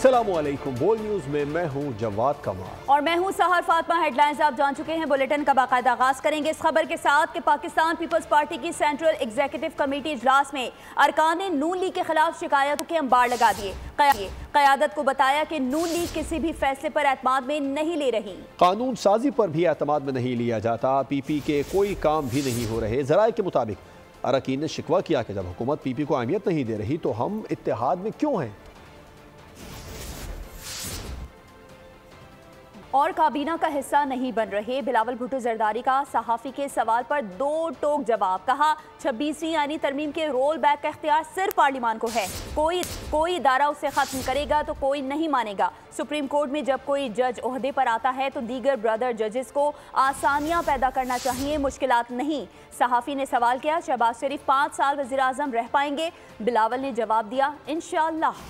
अस्सलामुअलैकुम। बोल न्यूज में मैं हूं जवाद कमाल और मैं हूं सहर फातिमा। हेडलाइंस आप जान चुके हैं। बुलेटिन का बाकायदा आगाज करेंगे इस खबर के साथ कि पाकिस्तान पीपल्स पार्टी की सेंट्रल एग्जीक्यूटिव कमेटी इजलास में अरकान ने नून लीग के खिलाफ शिकायतों के अंबार लगा दिए। क़यादत को बताया कि नून लीग किसी भी फैसले पर एतमाद में नहीं ले रही। कानून साजी पर भी एतमाद में नहीं लिया जाता। पीपी के कोई काम भी नहीं हो रहे। ज़राए के मुताबिक अरकान ने शिकवा किया कि जब हुकूमत पीपी को अहमियत नहीं दे रही तो हम इत्तेहाद में क्यों हैं। और काबीना का हिस्सा नहीं बन रहे। बिलावल भुट्टो जरदारी का सहाफ़ी के सवाल पर दो टोक जवाब। कहा 26वीं आईनी तरमीम के रोल बैक का इख्तियार सिर्फ पार्लियामान को है। कोई इदारा उसे खत्म करेगा तो कोई नहीं मानेगा। सुप्रीम कोर्ट में जब कोई जज ओहदे पर आता है तो दीगर ब्रदर जजेस को आसानियां पैदा करना चाहिए, मुश्किलात नहीं। सहाफ़ी ने सवाल किया शहबाज शरीफ 5 साल वज़ीर आज़म रह पाएंगे। बिलावल ने जवाब दिया इंशाअल्लाह।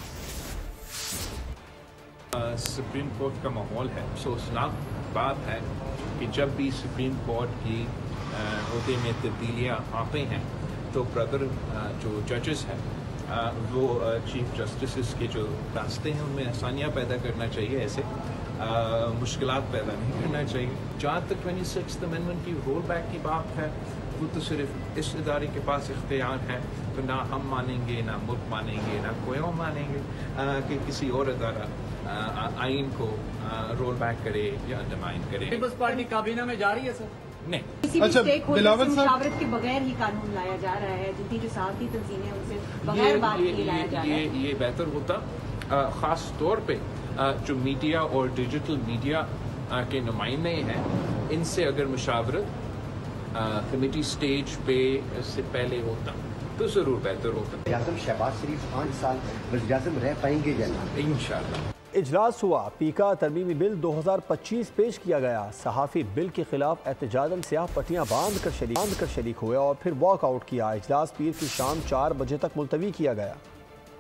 सुप्रीम कोर्ट का माहौल है। अफसोसनाक बात है कि जब भी सुप्रीम कोर्ट की ओहदे में तब्दीलियाँ आते हैं तो ब्रदर जो जजेस हैं वो चीफ जस्टिस के जो रास्ते हैं उनमें आसानियाँ पैदा करना चाहिए, ऐसे मुश्किलात पैदा नहीं करना चाहिए। जहाँ तक 26th अमेंडमेंट की रोल बैक की बात है वो तो सिर्फ इस इदारे के पास इख्तियार है, तो ना हम मानेंगे ना मुल्क मानेंगे ना कोई और मानेंगे कि किसी और इदारा आइन को रोल बैक करे या अंडरमाइन करे। पीपल्स पार्टी काबीना में जा रही है सर? नहीं। किसी भी स्टेक होल्डर से मुशावरत के बगैर ही कानून लाया जा रहा है। जितनी जो साथी तंजीमें उनसे बगैर बात किए लाया जा रहा है। ये बेहतर होता, खास तौर पे जो मीडिया और डिजिटल मीडिया के नुमाइंदे हैं इनसे अगर मुशावरत कमेटी स्टेज पे से पहले होता तो जरूर बेहतर होता। शहबाज शरीफ 5 साल वज़ीर-ए-आज़म रह पाएंगे या नहीं? इंशाअल्लाह। इजलास हुआ। पीका तरमीमी बिल 2025 पेश किया गया। सहाफ़ी बिल के खिलाफ एहतजाजन स्याह पट्टियां बांध कर शरीक हुए और फिर वॉकआउट किया। इजलास पीर की शाम 4 बजे तक मुलतवी किया गया।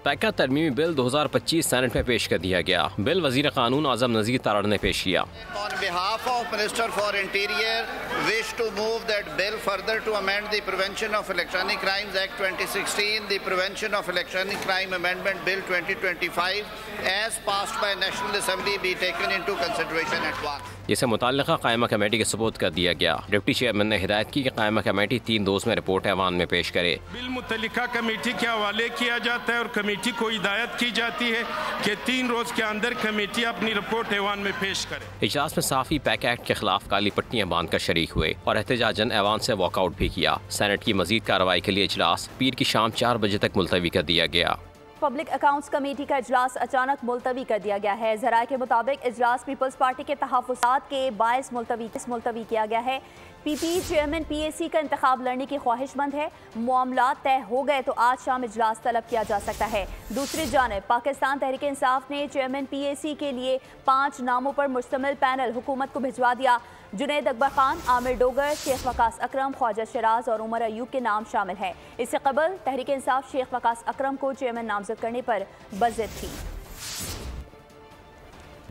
पैका तरमीमी बिल 2025 सेनेट में पेश कर दिया गया। बिल वजीर कानून आजम नज़ीर तारड़ ने पेश किया। On behalf of Minister for Interior, wish to move that bill further to amend the Prevention of Electronic Crimes Act 2016, the Prevention of Electronic Crime Amendment Bill 2025, as passed by National Assembly, be taken into consideration at once. जिसे मुताल्लिका कायमा committee के सुपुर्द कर दिया गया। Deputy chairman ने हिदायत की कि कायमा कमेटी 3 रोज़ में रिपोर्ट ऐवान में पेश करे। बिल मुतल्लिका कमेटी के हवाले किया जाता है और कमेटी को हिदायत की जाती है कि 3 रोज़ के अंदर कमेटी अपनी रिपोर्ट ऐवान में पेश करे। इजलास में सहाफ़ी पैक एक्ट के खिलाफ काली पट्टियां बांध कर शरीक हुए और एहतजाजन ऐवान से वॉकआउट भी किया। सेनेट की मजीद कार्रवाई के लिए इजलास पीर की शाम 4 बजे तक मुलतवी कर दिया गया। पब्लिक अकाउंट्स कमेटी का इजलास अचानक मुलतवी कर दिया गया है। ज़राए के मुताबिक इजलास पीपल्स पार्टी के तहफ़्फ़ुज़ात के बायस मुलतवी किया गया है। पीपी चेयरमैन पीएसी का इंतखाब लड़ने की ख्वाहिशमंद है। मामला तय हो गए तो आज शाम इजलास तलब किया जा सकता है। दूसरी जानिब पाकिस्तान तहरीक इंसाफ ने चेयरमैन पीएसी के लिए 5 नामों पर मुश्तमिल पैनल हुकूमत को भिजवा दिया। जुनैद अकबर खान, आमिर डोगर, शेख वकास अकरम, ख्वाजा शराज और उमर अयूब के नाम शामिल हैं। इससे कबल तहरीक इंसाफ शेख वकास अकरम को चेयरमैन नामजद करने पर बज़द थी।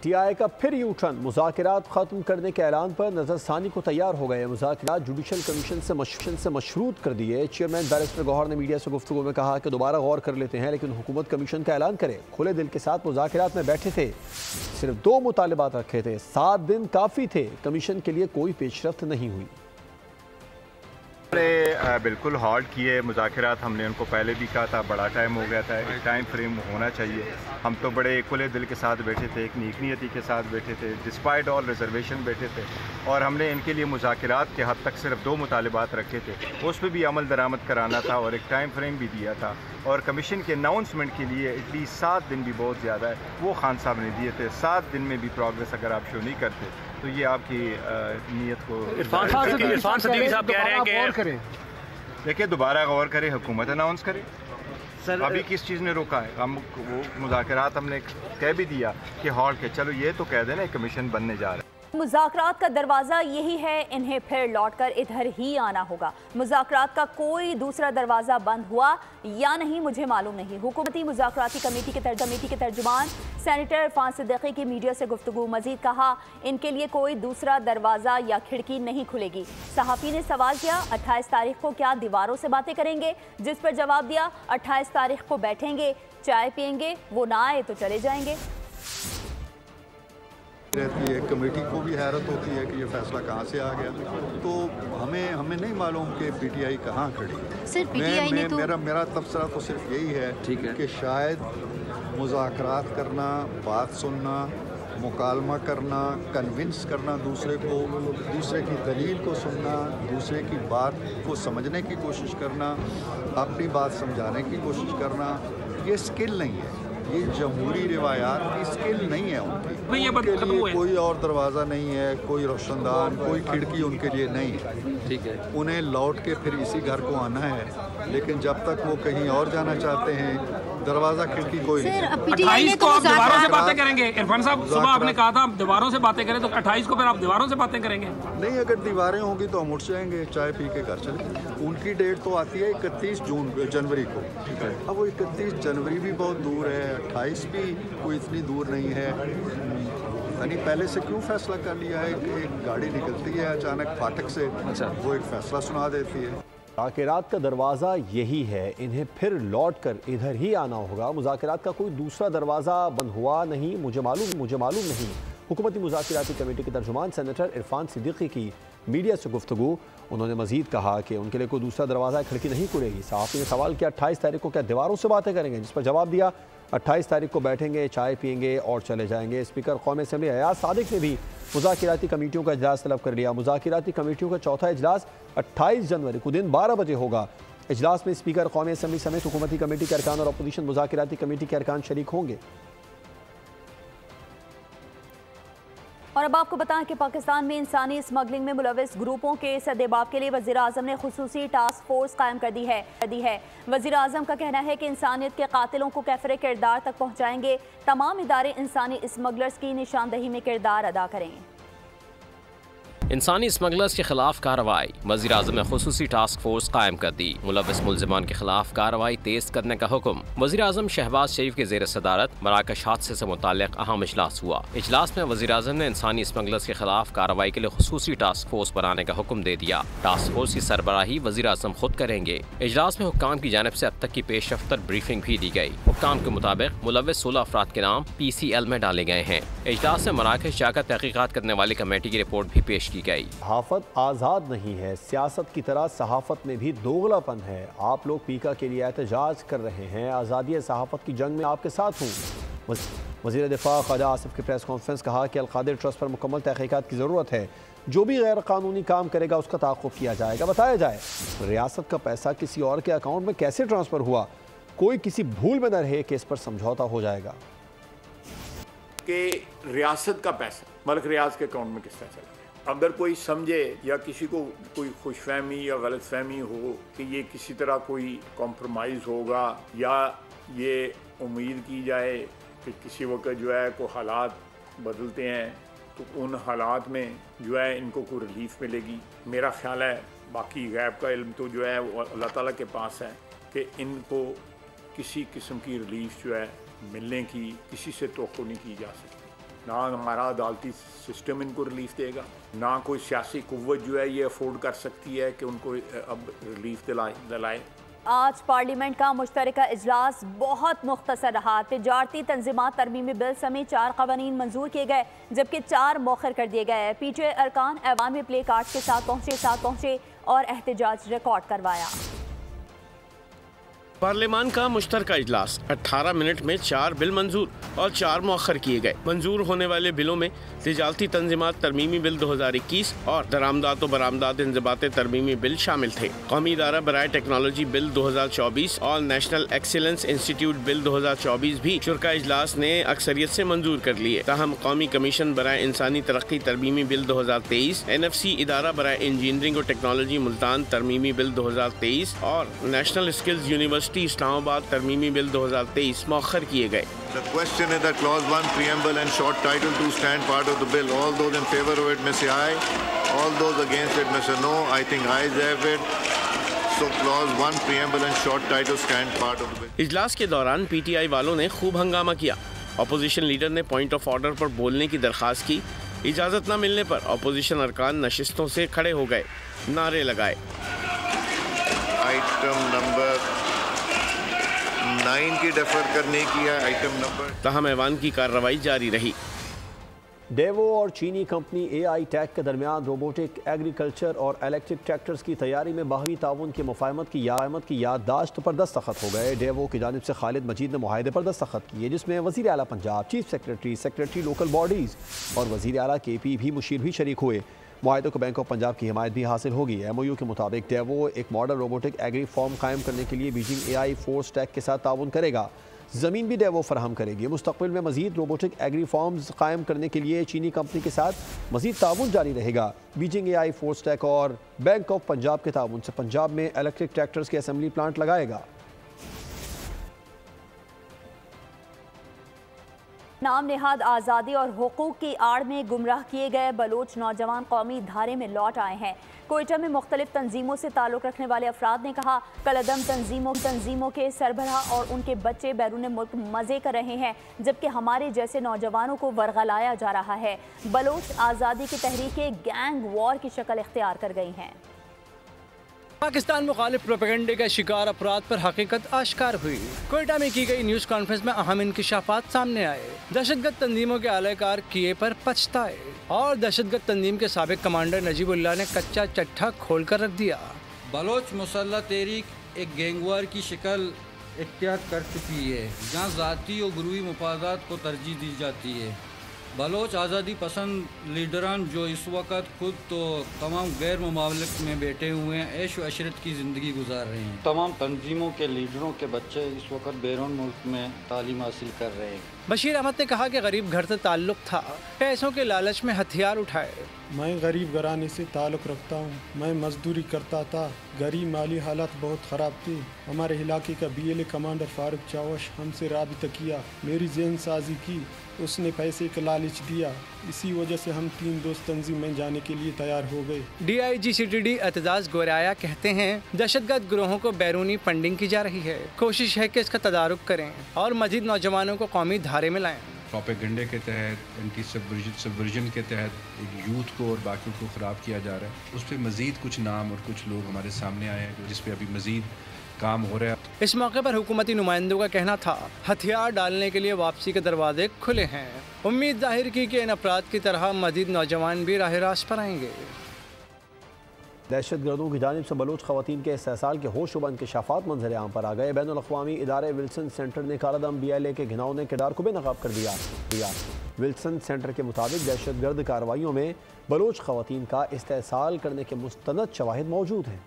टीआई का फिर यू टर्न। मुज़ाकिरात खत्म करने के ऐलान पर नजरसानी को तैयार हो गए। मुज़ाकिरात जुडिशल कमीशन से मशरूत कर दिए। चेयरमैन बैरिस्टर गौहर ने मीडिया से गुफ्तगू में कहा कि दोबारा गौर कर लेते हैं, लेकिन हुकूमत कमीशन का ऐलान करे। खुले दिल के साथ मुज़ाकिरात में बैठे थे, सिर्फ 2 मुतालिबात रखे थे। 7 दिन काफ़ी थे। कमीशन के लिए कोई पेशरफ्त नहीं हुई। बिल्कुल हॉल्ट किए मुज़ाकिरात। हमने उनको पहले भी कहा था, बड़ा टाइम हो गया था, एक टाइम फ्रेम होना चाहिए। हम तो बड़े खुले दिल के साथ बैठे थे, एक नेक नियति के साथ बैठे थे, डिस्पाइट ऑल रिजर्वेशन बैठे थे और हमने इनके लिए मुज़ाकिरात के हद तक सिर्फ 2 मुतालिबात रखे थे। उस पर भी अमल दरामद कराना था और एक टाइम फ्रेम भी दिया था। और कमीशन के अनाउंसमेंट के लिए एटलीस्ट 7 दिन भी बहुत ज़्यादा है, वो खान साहब ने दिए थे। 7 दिन में भी प्रोग्रेस अगर आप शो नहीं करते तो ये आपकी नीयत को देखिए दोबारा गौर करें, हुकूमत अनाउंस करे। अभी किस चीज़ ने रोका है? हम वो मुज़ाकरात हमने कह भी दिया कि हॉल्ट के, चलो ये तो कह देना कमीशन बनने जा रहा है। मुज़ाकरात का दरवाज़ा यही है, इन्हें फिर लौटकर इधर ही आना होगा। मुज़ाकरात का कोई दूसरा दरवाज़ा बंद हुआ या नहीं मुझे मालूम नहीं। हुकूमती मुज़ाकराती कमेटी के तर्जुमान सेनेटर इरफान सिद्दीकी की मीडिया से गुफ्तगू। मजीद कहा इनके लिए कोई दूसरा दरवाज़ा या खिड़की नहीं खुलेगी। सहाफ़ी ने सवाल किया 28 तारीख को क्या दीवारों से बातें करेंगे, जिस पर जवाब दिया 28 तारीख को बैठेंगे, चाय पियेंगे, वो ना आए तो चले जाएंगे। रहती है, कमेटी को भी हैरत होती है कि ये फैसला कहाँ से आ गया। तो हमें नहीं मालूम कि पीटीआई कहाँ खड़ी है। सर पीटीआई ने तो मेरा तबसरा तो सिर्फ यही है कि शायद मुज़ाकरात करना, बात सुनना, मुकालमा करना, कन्विंस करना दूसरे को, दूसरे की दलील को सुनना, दूसरे की बात को समझने की कोशिश करना, अपनी बात समझाने की कोशिश करना, ये स्किल नहीं है। ये जमहूरी रिवायात की स्किल नहीं है उनके लिए कोई और दरवाज़ा नहीं है, कोई रोशनदान, कोई खिड़की उनके लिए नहीं है। ठीक है, उन्हें लौट के फिर इसी घर को आना है, लेकिन जब तक वो कहीं और जाना चाहते हैं दरवाजा खिड़की कोई नहीं। 28 को आप दीवारों से बातें करेंगे। इरफान साहब सुबह आपने कहा था दीवारों से बातें करें, तो 28 को फिर आप दीवारों से बातें करेंगे? नहीं, अगर दीवारें होंगी तो हम उठ जाएंगे, चाय पी के घर चले। उनकी डेट तो आती है 31 जनवरी को। ठीक है, अब वो 31 जनवरी भी बहुत दूर है, 28 भी कोई इतनी दूर नहीं है। यानी पहले से क्यों फैसला कर लिया है कि एक गाड़ी निकलती है अचानक फाटक से, वो एक फैसला सुना देती है। मुज़ाकरात का दरवाज़ा यही है, इन्हें फिर लौट कर इधर ही आना होगा। मुज़ाकरात का कोई दूसरा दरवाज़ा बंद हुआ नहीं, मुझे मालूम नहीं। हुकूमती मुज़ाकराती कमेटी के तर्जुमान सेनेटर इरफान सिद्दीकी की मीडिया से गुफ्तगू। उन्होंने मज़ीद कहा कि उनके लिए कोई दूसरा दरवाज़ा खिड़की नहीं खुलेगी। सहाफ़ी ने सवाल किया 28 तारीख को क्या दीवारों से बातें करेंगे, जिस पर जवाब दिया 28 तारीख को बैठेंगे, चाय पियेंगे और चले जाएंगे। स्पीकर कौमी असम्बली अयाज सादिक ने भी मुज़ाकराती कमेटियों का इजलास तलब कर लिया। मुज़ाकराती कमेटियों का चौथा इजलास 28 जनवरी को दिन 12 बजे होगा। इजलास में स्पीकर कौमी असम्बली समेत हुकूमती कमेटी के अरकान और अपोजिशन मुज़ाकराती कमेटी के अरकान शरीक होंगे। और अब आपको बताएं कि पाकिस्तान में इंसानी स्मगलिंग में मुलविस ग्रुपों के सद्देबाब के लिए वज़ीर आज़म ने खुसूसी टास्क फोर्स कायम कर दी है। वज़ीर आज़म का कहना है कि इंसानियत के कातिलों को कैफरे किरदार तक पहुँचाएंगे। तमाम इदारे इंसानी स्मगलर्स की निशानदही में किरदार अदा करें। इंसानी स्मगलर्स के खिलाफ कार्रवाई, वज़ीर आज़म ने खुसूसी टास्क फोर्स कायम कर दी। मुलविस मुल्ज़िमान के खिलाफ कार्रवाई तेज करने का हुक्म। वज़ीर आज़म शहबाज शरीफ के ज़ेर सदारत मराकश हादसे से मुताल्लिक़ अहम इजलास हुआ। इजलास में वज़ीर आज़म ने इंसानी स्मगलर्स के खिलाफ कार्रवाई के लिए खुसूसी टास्क फोर्स बनाने का हुक्म दे दिया। टास्क फोर्स की सरबराही वज़ीर आज़म खुद करेंगे। इजलास में हुक्काम की जानिब से अब तक की पेशरफ्त पर ब्रीफिंग भी दी गई। हुक्काम के मुताबिक मुलविस 16 अफराद के नाम PCL में डाले गए हैं। इजलास में मराकश जाकर तहकीकात करने वाली कमेटी की रिपोर्ट भी पेश की गई। सहाफत आज़ाद नहीं है, सियासत की तरह सहाफत में भी दोगलापन है। आप लोग पीका के लिए एहतजाज कर रहे हैं, आज़ादी सहाफत की जंग में आपके साथ हूँ। वज़ीर दिफा ख्वाजा आसिफ की प्रेस कॉन्फ्रेंस कहा कि अलकादिर ट्रस्ट पर मुकम्मल तहकीकात की ज़रूरत है। जो भी गैर कानूनी काम करेगा उसका ताक़ुब किया जाएगा। बताया जाए रियासत का पैसा किसी और के अकाउंट में कैसे ट्रांसफ़र हुआ, कोई किसी भूल में न रहे कि इस पर समझौता हो जाएगा। कि रियासत का पैसा मलिक रियाज के अकाउंट में किस तरह चला, अगर कोई समझे या किसी को कोई खुशफहमी या गलतफहमी हो कि ये किसी तरह कोई कॉम्प्रोमाइज़ होगा या ये उम्मीद की जाए कि किसी वक्त जो है कोई हालात बदलते हैं तो उन हालात में जो है इनको कोई रिलीफ मिलेगी, मेरा ख्याल है बाकी गैब का इल्म तो जो है वो अल्लाह ताला के पास है कि इनको किसी किस्म की रिलीफ जो है मिलने की किसी से तवक्को नहीं की जा सकती। ना हमारा अदालती सिस्टम इनको रिलीफ देगा, ना कोई सियासी कुव्वत जो है ये अफोर्ड कर सकती है कि उनको अब रिलीफ दिलाए। आज पार्लियामेंट का मुश्तरका इजलास बहुत मुख्तसर रहा। तिजारती तंजीमात तरमीमी बिल समेत 4 क़वानीन मंजूर किए गए, जबकि 4 मौखर कर दिए गए। पीटीआई अरकान ऐवान में प्ले कार्ड के साथ पहुँचे और एहतजाज रिकॉर्ड करवाया। पार्लियामान का मुश्तरका इजलास 18 मिनट में 4 बिल मंजूर और 4 मौखर किए गए। मंजूर होने वाले बिलों में तिजारती तंजीमात तरमीमी बिल 2021 और दरामदात व बरामदात इंज़बात तरमीमी बिल शामिल थे। कौमी इदारा बराए टेक्नोलॉजी बिल 2024 और नेशनल एक्सीलेंस इंस्टीट्यूट बिल 2024 भी शुरा इजलास ने अक्सरियत से मंजूर कर लिए। ताहम कौमी कमीशन बराए इंसानी तरक्की तरमीमी बिल 2023, NFC इदारा बराए इंजीनियरिंग और टेक्नोलॉजी मुल्तान तरमीमी बिल 2023 और नेशनल स्किल्स यूनिवर्सिटी इस्लामाबाद तरमीमी बिल 2023 मौखर किए गए। The question is that clause 1 preamble and short title 2 stand part of the bill. All those in favor of it may say aye. All those against it may say no. I think ayes have it. So clause 1 preamble and short title stand part of the bill. इजलास के दौरान PTI वालों ने खूब हंगामा किया। Opposition leader ने point of order पर बोलने की दरख्वास्त की। इजाज़त न मिलने पर अपोजिशन अरकान नशिस्तों से खड़े हो गए, नारे लगाए। आइटम नंबर 9 की डेफर करने की है। आइटम नंबर ताहम ऐवान की कार्रवाई जारी रही। डेवो और चीनी कंपनी AI टेक के दरमियान रोबोटिक एग्रीकल्चर और इलेक्ट्रिक ट्रैक्टर्स की तैयारी में बाहमी ताउन की मुफाहमत की याददाश्त पर दस्तखत हो गए। डेवो की जानिब से खालिद मजीद ने मुआहदे पर दस्तखत किए, जिसमें वज़ीर आला Punjab, chief secretary local bodies और वज़ीर आला KP भी मुशीर भी शरीक हुए। मुआहदे को बैंक ऑफ पंजाब की हिमायत भी हासिल होगी। MOU के मुताबिक डेवो एक मॉडल रोबोटिक एग्री फॉर्म कायम करने के लिए बीजिंग AI फोर्स टेक के साथ ताउन करेगा। ज़मीन भी डेवो फराहम करेगी। मुस्तक़बिल में मज़ीद रोबोटिक एग्री फॉर्म्स कायम करने के लिए चीनी कंपनी के साथ मज़ीद ताउन जारी रहेगा। बीजिंग AI फोर्स टेक और बैंक ऑफ पंजाब के ताउन से पंजाब में इलेक्ट्रिक ट्रैक्टर्स के असेंबली प्लांट लगाएगा। नाम नेहाद आज़ादी और हुकूक की आड़ में गुमराह किए गए बलोच नौजवान कौमी धारे में लौट आए हैं। कोयटा में मुख्तलिफ तंजीमों से ताल्लुक़ रखने वाले अफराद ने कहा, कलअदम तंजीमों के सरबराह और उनके बच्चे बैरून मुल्क मज़े कर रहे हैं, जबकि हमारे जैसे नौजवानों को वरगलाया जा रहा है। बलोच आज़ादी की तहरीकें गैंग वॉर की शक्ल इख्तियार कर गई हैं। पाकिस्तान मुखालिफ प्रोपेगेंडे का शिकार अफराद पर हकीकत आश्कार हुई। कोयटा में की गई न्यूज़ कॉन्फ्रेंस में अहम इंकिशाफात सामने आए। दहशतगर्द तंजीमों के आलाकार किए पर पछताए और दहशतगर्द तंजीम के साबिक कमांडर नजीबुल्लाह ने कच्चा चट्ठा खोल कर रख दिया। बलोच मुसल्लह तहरीक एक गैंगवार की शक्ल इख्तियार कर चुकी है, जहाँ ज़ाती और गुरूही मुफादात को तरजीह दी जाती है। बलोच आज़ादी पसंद लीडरान जो इस वक्त खुद तो तमाम गैर ममालिक में बैठे हुए हैं, ऐश व अशरत की ज़िंदगी गुजार रहे हैं। तमाम तंजीमों के लीडरों के बच्चे इस वक्त बैरून मुल्क में तालीम हासिल कर रहे हैं। बशीर अहमद ने कहा कि गरीब घर से ताल्लुक़ था, पैसों के लालच में हथियार उठाए। मैं गरीब घराने से ताल्लुक़ रखता हूँ। मैं मजदूरी करता था। गरीब माली हालत बहुत ख़राब थी। हमारे इलाके का BLA कमांडर फारूक चावश हमसे राबिता किया, मेरी जहन साजी की, उसने पैसे का लालच दिया। इसी वजह से हम 3 दोस्त तंजीम में जाने के लिए तैयार हो गए। DIG CTD एतजाज़ गोराया कहते हैं, दहशतगर्द गिरोहों को बैरूनी फंडिंग की जा रही है। कोशिश है कि इसका तदारुक करें और मजीद नौजवानों को कौमी धारे में लाएं। प्रोपेगेंडे के तहत, एंटी सबवर्जन के तहत एक यूथ को और बाकियों को ख़राब किया जा रहा है। उस पर मज़ीद कुछ नाम और कुछ लोग हमारे सामने आए हैं जिस पे अभी मज़ीद काम हो रहा है। इस मौके पर हुकूमती नुमाइंदों का कहना था, हथियार डालने के लिए वापसी के दरवाजे खुले हैं। उम्मीद जाहिर की कि इन अफराद की तरह मज़ीद नौजवान भी राह रास्त पर आएंगे। दहशतगर्दों की जानिब से बलोच ख़वातीन के इस्तेसाल के होशरुबा इंकशाफात मंजर आम पर आ गए। बैनुल अक़वामी इदारे विल्सन सेंटर ने कालादम BLA के घिनौने किरदार को बेनकाब कर दिया। विल्सन सेंटर के मुताबिक दहशतगर्द कार्रवाइयों में बलोच ख़वातीन का इस्तेसाल करने के मुस्तनद शवाहिद मौजूद हैं।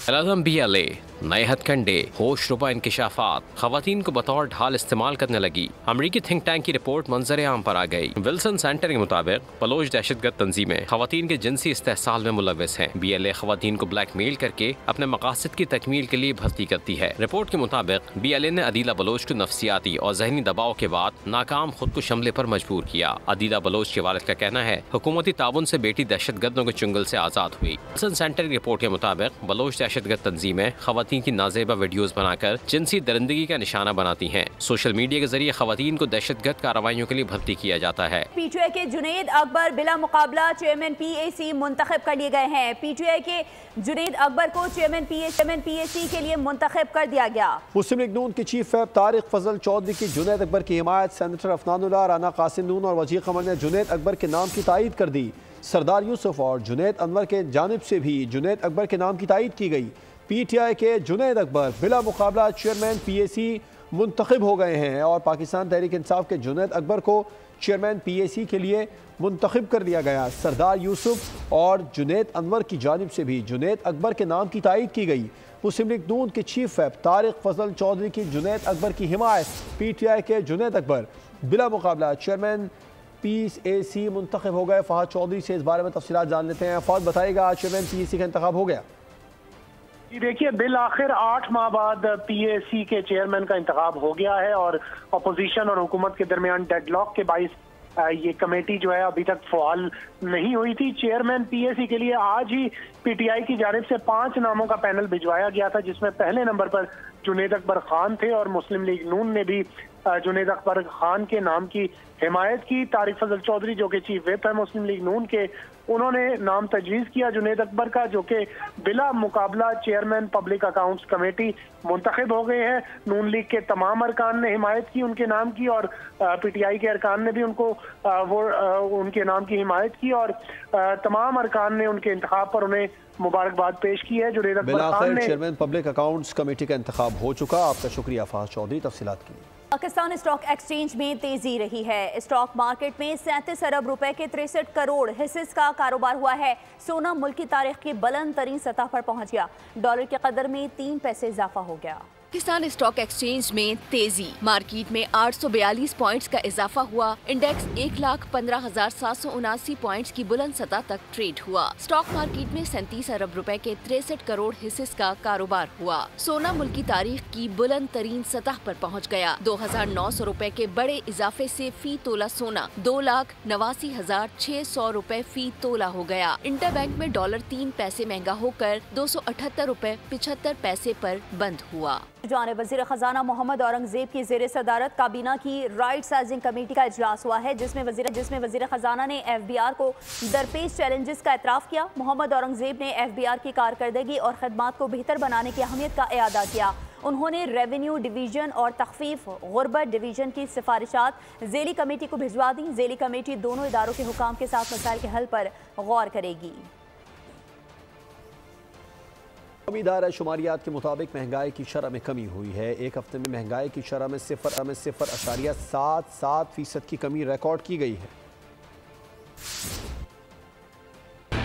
कालादम BLA नए हथकंडे, होशरुबा इंकिशाफात, खवातीन को बतौर ढाल इस्तेमाल करने लगी। अमरीकी थिंक टैंक की रिपोर्ट मंजर आम पर आ गई। विल्सन सेंटर के मुताबिक बलोच दहशतगर्द तंजीमें खवातीन के जिनसी इस्तेसाल में मुलविस हैं। BLA खवातीन को ब्लैकमेल करके अपने मकासद की तकमील के लिए भर्ती करती है। रिपोर्ट के मुताबिक BLA ने अदीला बलोच को नफसियाती और जहनी दबाव के बाद नाकाम खुदकुश हमले पर मजबूर किया। अदीला बलोच के वालिद का कहना है, हुकूमती ताउन से बेटी दहशतगर्दों के चुंगल से आज़ाद हुई। विल्सन सेंटर की रिपोर्ट के मुताबिक बलोच दहशतगर्द तंजीमें खवातीन की नाजेबा वीडियोस बनाकर जिनसी दरिंदगी का निशाना बनाती हैं। सोशल मीडिया के जरिए खवातीन को दहशतगर्द कार्रवाइयों के लिए भर्ती किया जाता है। PTI के जुनैद अकबर बिला मुकाबला चेयरमैन PAC मुंतखब कर लिए गए हैं। PTI के जुनैद अकबर को चेयरमैन PAC के लिए मुंतखब कर दिया गया। मुस्लिम लीग नून के चीफ व्हिप तारिक फजल चौधरी की जुनैद अकबर की हिमायत सेनेटर अफनानुल्लाह, राना कासिम नून और वजीर कमर ने जुनैद अकबर के नाम की तायीद कर दी। सरदार यूसुफ और जुनैद अनवर के जानिब से भी जुनैद अकबर के नाम की तायीद की गई। PTI के जुनैद अकबर बिला मुकाबला चेयरमैन PAC मुंतखब हो गए हैं और पाकिस्तान तहरीक इंसाफ के जुनैद अकबर को चेयरमैन PAC के लिए मुंतखब कर दिया गया। सरदार यूसुफ और जुनैद अनवर की जानिब से भी जुनैद अकबर के नाम की तायीद की गई। मुस्लिम लीग नून के चीफ व्हिप तारिक फजल चौधरी की जुनैद अकबर की हिमायत, PTI के जुनैद अकबर बिला मुकाबला चेयरमैन PAC मुंतखब हो गए। फहद चौधरी से इस बारे में तफसीलात जान लेते हैं। फहद बताएगा, चेयरमैन PAC का इंतखाब हो गया? देखिए, बिल आखिर 8 माह बाद PAC के चेयरमैन का इंतखाब हो गया है और अपोजिशन और हुकूमत के दरमियान डेडलॉक के बाइस ये कमेटी जो है अभी तक फ़ाल नहीं हुई थी। चेयरमैन PAC के लिए आज ही PTI की जानिब से 5 नामों का पैनल भिजवाया गया था, जिसमें पहले नंबर पर जुनैद अकबर खान थे और मुस्लिम लीग नून ने भी जुनेद अकबर खान के नाम की हिमायत की। तारिक फजल चौधरी जो कि चीफ व्हिप है मुस्लिम लीग नून के, उन्होंने नाम तजवीज़ किया जुनेद अकबर का, जो कि बिला मुकाबला चेयरमैन पब्लिक अकाउंट्स कमेटी मुंतखब हो गए हैं। नून लीग के तमाम अरकान ने हिमायत की उनके नाम की, और PTI के अरकान ने भी उनके नाम की हिमायत की, और तमाम अरकान ने उनके इंतखाब पर उन्हें मुबारकबाद पेश की है। जुनेद अकबर खान ने चेयरमैन पब्लिक अकाउंट्स कमेटी का इंतखाब हो चुका। आपका शुक्रिया फहद चौधरी तफसीलात के लिए। पाकिस्तान स्टॉक एक्सचेंज में तेजी रही है। स्टॉक मार्केट में 37 अरब रुपए के 63 करोड़ हिस्सेस का कारोबार हुआ है। सोना मुल्क की तारीख की बुलंद तरीन सतह पर पहुंच गया। डॉलर के कदर में 3 पैसे इजाफा हो गया। पाकिस्तान स्टॉक एक्सचेंज में तेजी। मार्केट में 842 पॉइंट्स का इजाफा हुआ। इंडेक्स 1,15,779 पॉइंट्स की बुलंद सतह तक ट्रेड हुआ। स्टॉक मार्केट में 37 अरब रुपए के 63 करोड़ हिस्सेस का कारोबार हुआ। सोना मुल्क की तारीख की बुलंद तरीन सतह पर पहुंच गया। 2,900 रुपए के बड़े इजाफे से फी तोला सोना 2,89,600 रुपए फी तोला हो गया। इंटरबैंक में डॉलर 3 पैसे महंगा होकर 278 रुपए 75 पैसे पर बंद हुआ। जानिब वज़ीर खजाना मोहम्मद औरंगजेब की ज़ेर सदारत काबीना की राइट साइजिंग कमेटी का इजलास हुआ है, जिसमें वज़ीर खजाना ने FBR को दरपेश चैलेंजेस का एतराफ़ किया। मोहम्मद औरंगजेब ने FBR की कारकर्दगी और खदमात को बेहतर बनाने की अहमियत का इआदा किया। उन्होंने रेवेन्यू डिवीजन और तखफीफ गुर्बत डिवीजन की सिफारिशात ज़ेली कमेटी को भिजवा दी। ज़ेली कमेटी दोनों इदारों के हुकाम के साथ मसाइल के हल पर गौर करेगी। कौमी दायरा शुमारियात के मुताबिक महंगाई की शरह में कमी हुई है। एक हफ्ते में महंगाई की शरह में 0.77% की कमी रिकॉर्ड की गई है।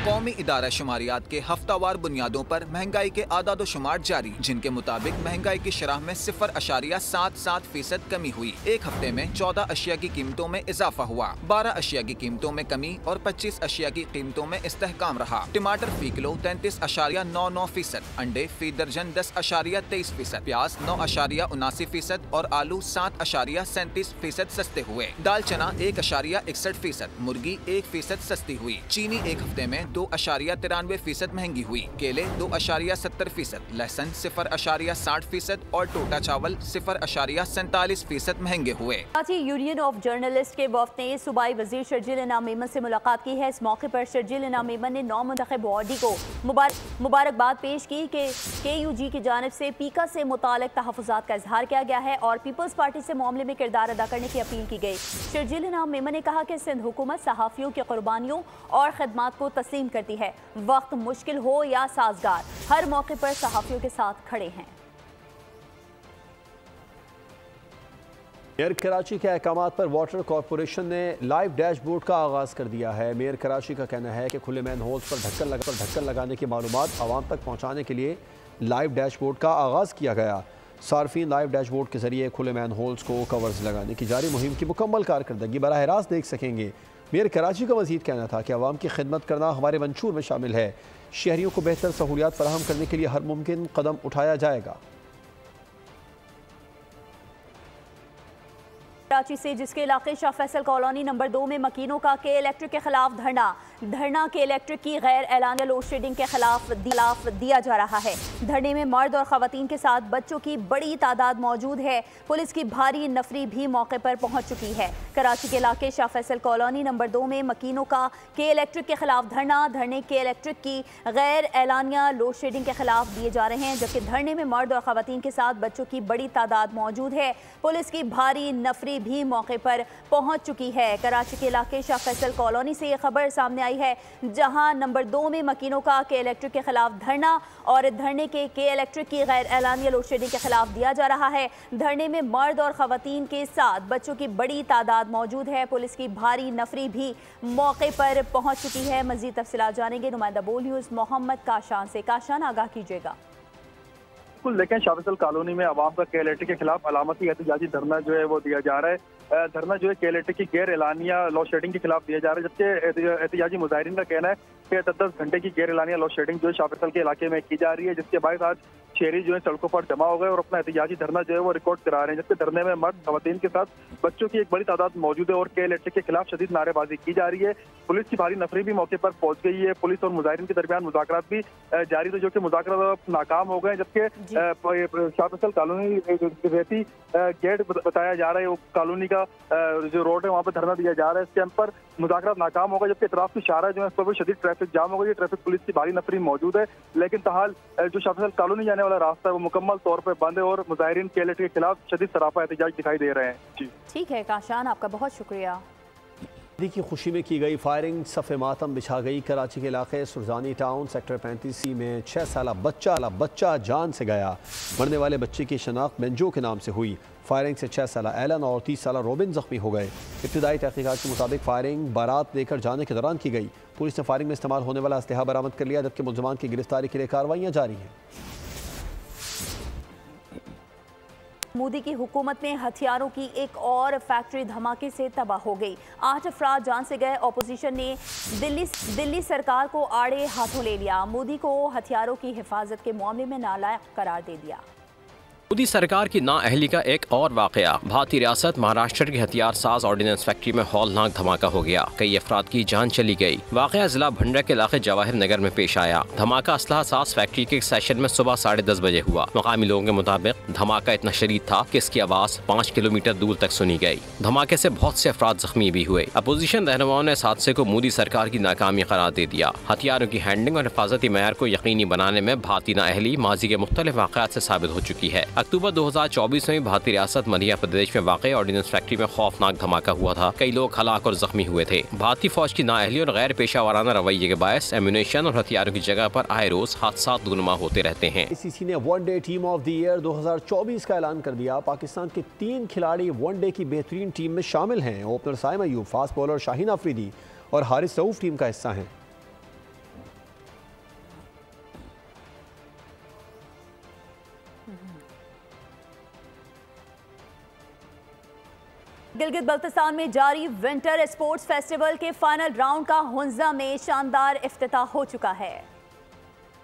कौमी इदारा शुमारियात के हफ्तावार बुनियादों पर महंगाई के आदाद शुमार जारी, जिनके मुताबिक महंगाई की शरह में 0.77% कमी हुई। एक हफ्ते में 14 अशिया की कीमतों में इजाफा हुआ, 12 अशिया की कीमतों में कमी और 25 अशिया की कीमतों में इस्तेहकाम रहा। टमाटर फी किलो 33.99%, अंडे फी दर्जन 10.23%, प्याज 9.79% और आलू 7.37% सस्ते हुए। दाल चना 1.61%, मुर्गी 1% सस्ती हुई। चीनी एक हफ्ते में 2.93% महंगी हुई। केले 2.70%, लहसुन 0.60% और टोटा चावल 0.47% महंगे हुए। कराची यूनियन ऑफ जर्नलिस्ट के वफ्द ने सूबाई वजीर शर्जील इनाम मेमन से मुलाकात की है। इस मौके पर शर्जील इनाम मेमन ने नौ मुंतखब बॉडी को मुबारकबाद पेश की कि KUG की जानिब से पीका से मुतालिक तहफ़्फ़ुज़ात का इजहार किया गया है और पीपल्स पार्टी से मामले में किरदार अदा करने की अपील की गई। शर्जील इनाम मेमन ने कहा कि सिंध हुकूमत सहाफ़ियों की कुर्बानियों और खदमात को तस्लीम करती है। वक्त मुश्किल हो या साजगार, हर मौके पर सहाफ़ियों के साथ खड़े हैं। मेयर कराची के अहकामात पर वाटर कॉरपोरेशन ने लाइव डैशबोर्ड का आगाज़ कर दिया है। मेयर कराची का कहना है कि खुले मैन होल्स पर ढक्कन लगाने की मालूमात आवाम तक पहुँचाने के लिए लाइव डैशबोर्ड का आगाज़ किया गया। सार्फिन लाइव डैशबोर्ड के जरिए खुले मैन होल्स को कवर्स लगाने की जारी मुहिम की मुकम्मल कारकर्दगी बराह रास्त देख सकेंगे। मेयर कराची का मज़ीद कहना था कि आवाम की खिदमत करना हमारे मंशूर में शामिल है। शहरियों को बेहतर सहूलियात फराहम करने के लिए हर मुमकिन कदम उठाया जाएगा। कराची से जिसके इलाके शाह फैसल कॉलोनी नंबर 2 में मकीनों का के इलेक्ट्रिक के खिलाफ धरना के इलेक्ट्रिक की गैर एलानिया लोड शेडिंग के खिलाफ दिया जा रहा है। धरने में मर्द और खवातीन के साथ बच्चों की बड़ी तादाद मौजूद है। पुलिस की भारी नफरी भी मौके पर पहुंच चुकी है। कराची के इलाके शाह फैसल कॉलोनी नंबर 2 में मकीनों का के इलेक्ट्रिक के खिलाफ धरने के इलेक्ट्रिक की गैर एलानिया लोड शेडिंग के खिलाफ दिए जा रहे हैं, जबकि धरने में मर्द और खवातीन के साथ बच्चों की बड़ी तादाद मौजूद है। पुलिस की भारी नफरी भी मौके पर पहुंच चुकी है। कराची के इलाके शाह फैसल कॉलोनी से ये खबर सामने आई है, जहां नंबर 2 में मकीनों का के इलेक्ट्रिक के खिलाफ धरना और धरने के इलेक्ट्रिक की गैर एलानिया लोड शेडिंग के खिलाफ दिया जा रहा है। धरने में मर्द और खवातीन के साथ बच्चों की बड़ी तादाद मौजूद है। पुलिस की भारी नफरी भी मौके पर पहुंच चुकी है। मजीद तफसीलात जानेंगे नुमाइंदा बोल न्यूज़ मोहम्मद काशान से। काशान, आगाह कीजिएगा। बिल्कुल, लेकिन शाह फैसल कॉलोनी में आवाम का के के खिलाफ अलामती एहतजाजी धरना जो है वो दिया जा रहा है। धरना जो है के की गैर एलानिया लोड शेडिंग के खिलाफ दिया जा रहा है, जबकि एहतजाजी मुजाहिरीन का कहना है कि 10 घंटे की गैर एलानिया लोड शेडिंग जो है शाह फैसल के इलाके में की जा रही है, जिसके बाद आज शहरी जो है सड़कों पर जमा हो गए और अपना एहतिजाजी धरना जो है वो रिकॉर्ड करा रहे हैं, जबकि धरने में मर्द खवातीन के साथ बच्चों की एक बड़ी तादाद मौजूद है और KLHA के खिलाफ शदीद नारेबाजी की जा रही है। पुलिस की भारी नफरी भी मौके पर पहुंच गई है। पुलिस और मुजाहिरीन के दरमियान मुज़ाकरात भी जारी थे, जो कि मुज़ाकरात नाकाम हो गए, जबकि शाह फैसल कॉलोनी रेती गेट बताया जा रहा है, वो कॉलोनी का जो रोड है वहाँ पर धरना दिया जा रहा है। इस कैंप पर मुज़ाकरात नाकाम हो गए, जबकि इतराफ की शाहरा जो है उस पर भी शदीद ट्रैफिक जाम हो गई है। ट्रैफिक पुलिस की भारी नफरी मौजूद है, लेकिन ताहाल जो शाह फैसल कॉलोनी जाने वाला रास्ता है वो मुकम्मल तौर पर बंद है और मुजाहिरीन KLHA के खिलाफ शदीद सरापा एहतजाज दिखाई दे रहे हैं। जी ठीक है काशान, आपका बहुत शुक्रिया। की खुशी में की गई फायरिंग सफ़े मातम बिछा गई। कराची के इलाके सुरजानी टाउन सेक्टर 35C में 6 साला बच्चा जान से गया। मरने वाले बच्चे की शनाख्त बेंजो के नाम से हुई। फायरिंग से 6 साला एलन और 30 साला रोबिन जख्मी हो गए। इब्तिदाई तहकीकात के मुताबिक फायरिंग बारात लेकर जाने के दौरान की गई। पुलिस ने फायरिंग में इस्तेमाल होने वाला असलहा बरामद कर लिया, जबकि मुलजमान की गिरफ्तारी के लिए कार्रवाइयाँ जारी हैं। मोदी की हुकूमत में हथियारों की एक और फैक्ट्री धमाके से तबाह हो गई। 8 अफराद जान से गए। ऑपोजिशन ने दिल्ली सरकार को आड़े हाथों ले लिया। मोदी को हथियारों की हिफाजत के मामले में नालायक करार दे दिया। मोदी सरकार की नाअहली का एक और वाकया। भारतीय रियासत महाराष्ट्र की हथियार साज ऑर्डिनेंस फैक्ट्री में हौलनाक धमाका हो गया। कई अफराद की जान चली गई। वाकया जिला भंडरा के इलाके जवाहिर नगर में पेश आया। धमाका असलहा साज फैक्ट्री के एक सेशन में सुबह 10:30 बजे हुआ। मकामी लोगों के मुताबिक धमाका इतना शदीद था कि इसकी आवाज 5 किलोमीटर दूर तक सुनी गई। धमाके से बहुत से अफराद जख्मी भी हुए। अपोजिशन रहनुमाओं ने इस हादसे को मोदी सरकार की नाकामी करार दे दिया। हथियारों की हैंडलिंग और हिफाजती मयार को यकीनी बनाने में भारतीय नाअहली माजी के मुख्तलिफ वाक़यात से साबित हो चुकी है। अक्टूबर 2024 में भारतीय रियासत मध्य प्रदेश में वाक़ई ऑर्डिनेंस फैक्ट्री में खौफनाक धमाका हुआ था। कई लोग हलाक और जख्मी हुए थे। भारतीय फौज की नाअहली और गैर पेशा वाराना रवैये के बायस एम्यूनेशन और हथियारों की जगह पर आए रोज हादसा दूरमा होते रहते हैं। ICC ने one day team of the year 2024 का ऐलान कर दिया। पाकिस्तान के 3 खिलाड़ी वनडे की बेहतरीन टीम में शामिल हैं। Opener Saim Ayub, fast bowler Shaheen Afridi और हारिस रऊफ टीम का हिस्सा हैं। गिलगित बल्तिस्तान में जारी विंटर स्पोर्ट्स फेस्टिवल के फाइनल राउंड का हुंजा में शानदार इफ्तिताह हो चुका है।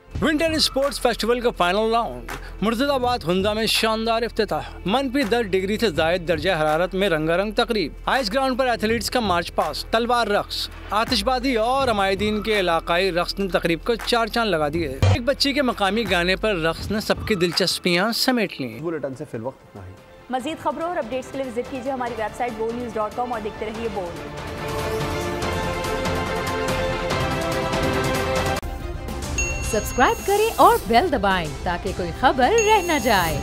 विंटर स्पोर्ट्स फेस्टिवल का फाइनल राउंड मुर्शिदाबाद हुंजा में शानदार इफ्तिताह। -10 डिग्री से जायद दर्जा हरारत में रंगारंग तकरीब। आइस ग्राउंड पर एथलीट्स का मार्च पास, तलवार रक्स, आतिशबाजी और अमायदीन के इलाकाई रक्स ने तकरीब को 4 चांद लगा दिए। एक बच्ची के मकामी गाने पर रक्स ने सबकी दिलचस्पियाँ समेट ली। बुलेटिन से फिल वक्त इतना ही। मजीद खबरों और अपडेट्स के लिए विजिट कीजिए हमारी वेबसाइट boldnews.com और देखते रहिए बोल्ड। सब्सक्राइब करें और बेल दबाएं ताकि कोई खबर रह न जाए।